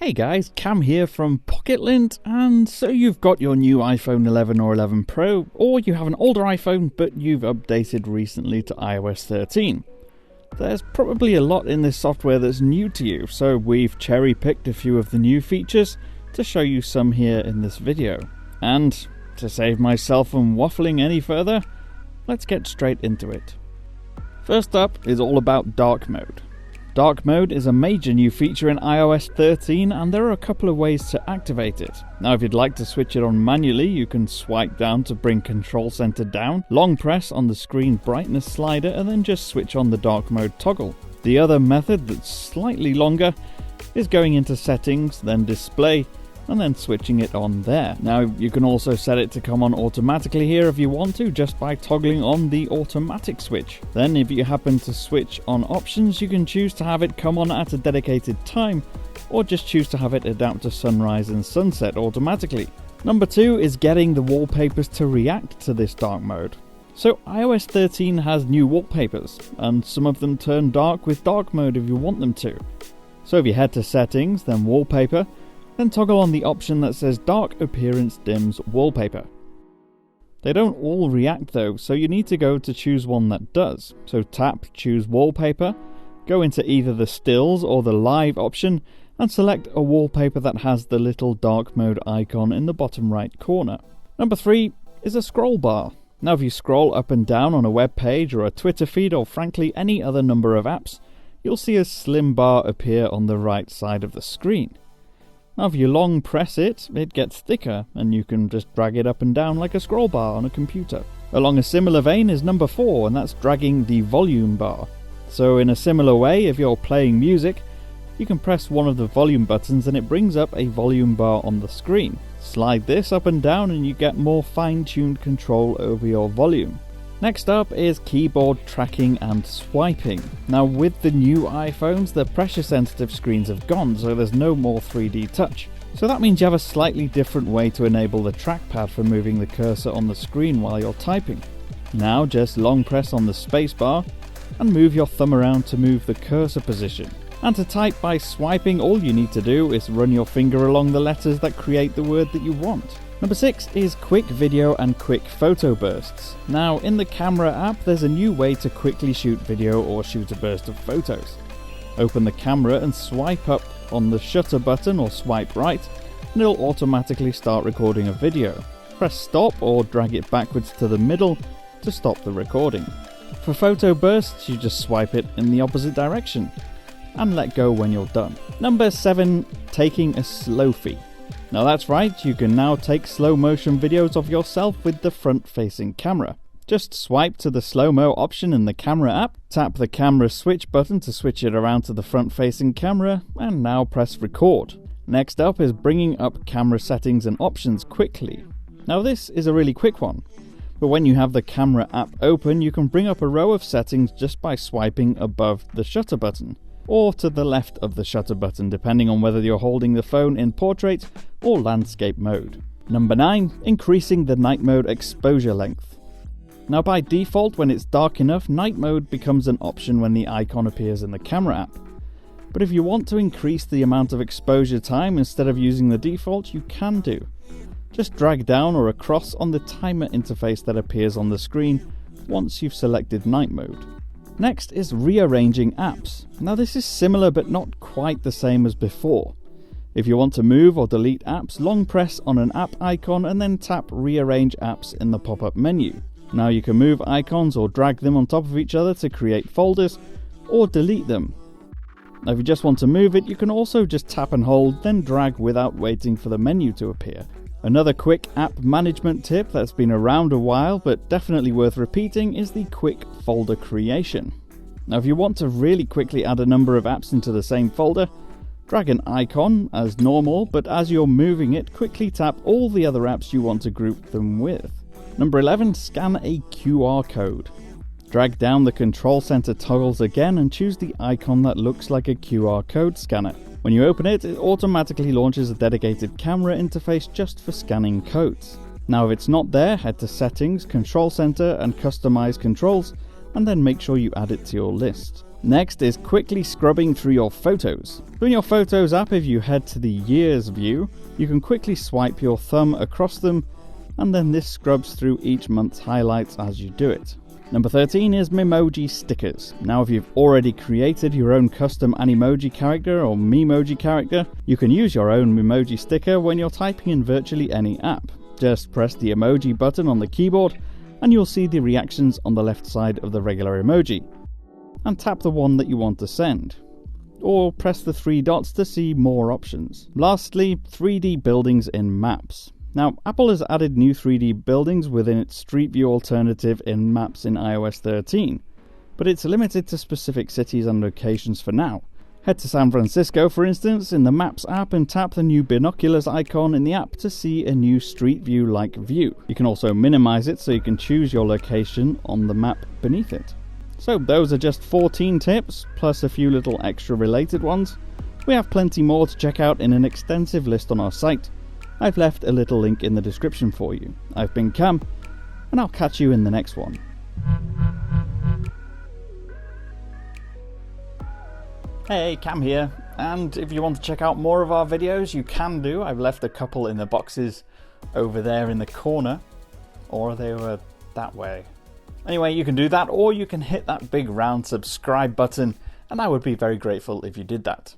Hey guys, Cam here from Pocket-lint, and so you've got your new iPhone 11 or 11 Pro, or you have an older iPhone but you've updated recently to iOS 13. There's probably a lot in this software that's new to you, so we've cherry-picked a few of the new features to show you some here in this video. And to save myself from waffling any further, let's get straight into it. First up is all about dark mode. Dark mode is a major new feature in iOS 13, and there are a couple of ways to activate it. Now if you'd like to switch it on manually, you can swipe down to bring control center down, long press on the screen brightness slider, and then just switch on the dark mode toggle. The other method, that's slightly longer, is going into settings, then display, and then switching it on there. Now you can also set it to come on automatically here if you want to, just by toggling on the automatic switch. Then if you happen to switch on options, you can choose to have it come on at a dedicated time, or just choose to have it adapt to sunrise and sunset automatically. Number 2 is getting the wallpapers to react to this dark mode. So iOS 13 has new wallpapers, and some of them turn dark with dark mode if you want them to. So if you head to settings, then wallpaper, then toggle on the option that says Dark Appearance Dims Wallpaper. They don't all react though, so you need to go to choose one that does. So tap Choose Wallpaper, go into either the Stills or the Live option, and select a wallpaper that has the little dark mode icon in the bottom right corner. Number 3 is a scroll bar. Now if you scroll up and down on a web page or a Twitter feed or frankly any other number of apps, you'll see a slim bar appear on the right side of the screen. Now if you long press it, it gets thicker, and you can just drag it up and down like a scroll bar on a computer. Along a similar vein is number 4, and that's dragging the volume bar. So in a similar way, if you're playing music, you can press one of the volume buttons and it brings up a volume bar on the screen. Slide this up and down and you get more fine-tuned control over your volume. Next up is keyboard tracking and swiping. Now with the new iPhones, the pressure sensitive screens have gone, so there's no more 3D touch. So that means you have a slightly different way to enable the trackpad for moving the cursor on the screen while you're typing. Now just long press on the spacebar and move your thumb around to move the cursor position. And to type by swiping, all you need to do is run your finger along the letters that create the word that you want. Number 6 is quick video and quick photo bursts. Now in the camera app there's a new way to quickly shoot video or shoot a burst of photos. Open the camera and swipe up on the shutter button or swipe right, and it'll automatically start recording a video. Press stop or drag it backwards to the middle to stop the recording. For photo bursts you just swipe it in the opposite direction and let go when you're done. Number 7, taking a SLOFIE. Now that's right, you can now take slow motion videos of yourself with the front facing camera. Just swipe to the slow-mo option in the camera app, tap the camera switch button to switch it around to the front facing camera, and now press record. Next up is bringing up camera settings and options quickly. Now this is a really quick one, but when you have the camera app open you can bring up a row of settings just by swiping above the shutter button, or to the left of the shutter button depending on whether you're holding the phone in portrait or landscape mode. Number 9, increasing the night mode exposure length. Now by default when it's dark enough, night mode becomes an option when the icon appears in the camera app. But if you want to increase the amount of exposure time instead of using the default, you can do. Just drag down or across on the timer interface that appears on the screen once you've selected night mode. Next is rearranging apps. Now this is similar but not quite the same as before. If you want to move or delete apps, long press on an app icon and then tap Rearrange Apps in the pop-up menu. Now you can move icons or drag them on top of each other to create folders, or delete them. Now if you just want to move it, you can also just tap and hold, then drag without waiting for the menu to appear. Another quick app management tip that's been around a while but definitely worth repeating is the quick folder creation. Now if you want to really quickly add a number of apps into the same folder, drag an icon as normal, but as you're moving it, quickly tap all the other apps you want to group them with. Number 11, scan a QR code. Drag down the control center toggles again and choose the icon that looks like a QR code scanner. When you open it, it automatically launches a dedicated camera interface just for scanning codes. Now if it's not there, head to Settings, Control Center and Customize Controls, and then make sure you add it to your list. Next is quickly scrubbing through your photos. So in your Photos app, if you head to the Years view, you can quickly swipe your thumb across them, and then this scrubs through each month's highlights as you do it. Number 13 is Memoji stickers. Now if you've already created your own custom Animoji character or Memoji character, you can use your own Memoji sticker when you're typing in virtually any app. Just press the emoji button on the keyboard and you'll see the reactions on the left side of the regular emoji. And tap the one that you want to send. Or press the 3 dots to see more options. Lastly, 3D buildings in Maps. Now, Apple has added new 3D buildings within its Street View alternative in Maps in iOS 13, but it's limited to specific cities and locations for now. Head to San Francisco, for instance, in the Maps app and tap the new binoculars icon in the app to see a new Street View-like view. You can also minimize it so you can choose your location on the map beneath it. So those are just 14 tips, plus a few little extra related ones. We have plenty more to check out in an extensive list on our site. I've left a little link in the description for you. I've been Cam, and I'll catch you in the next one. Hey, Cam here, and if you want to check out more of our videos, you can do. I've left a couple in the boxes over there in the corner, or they were that way. Anyway, you can do that, or you can hit that big round subscribe button, and I would be very grateful if you did that.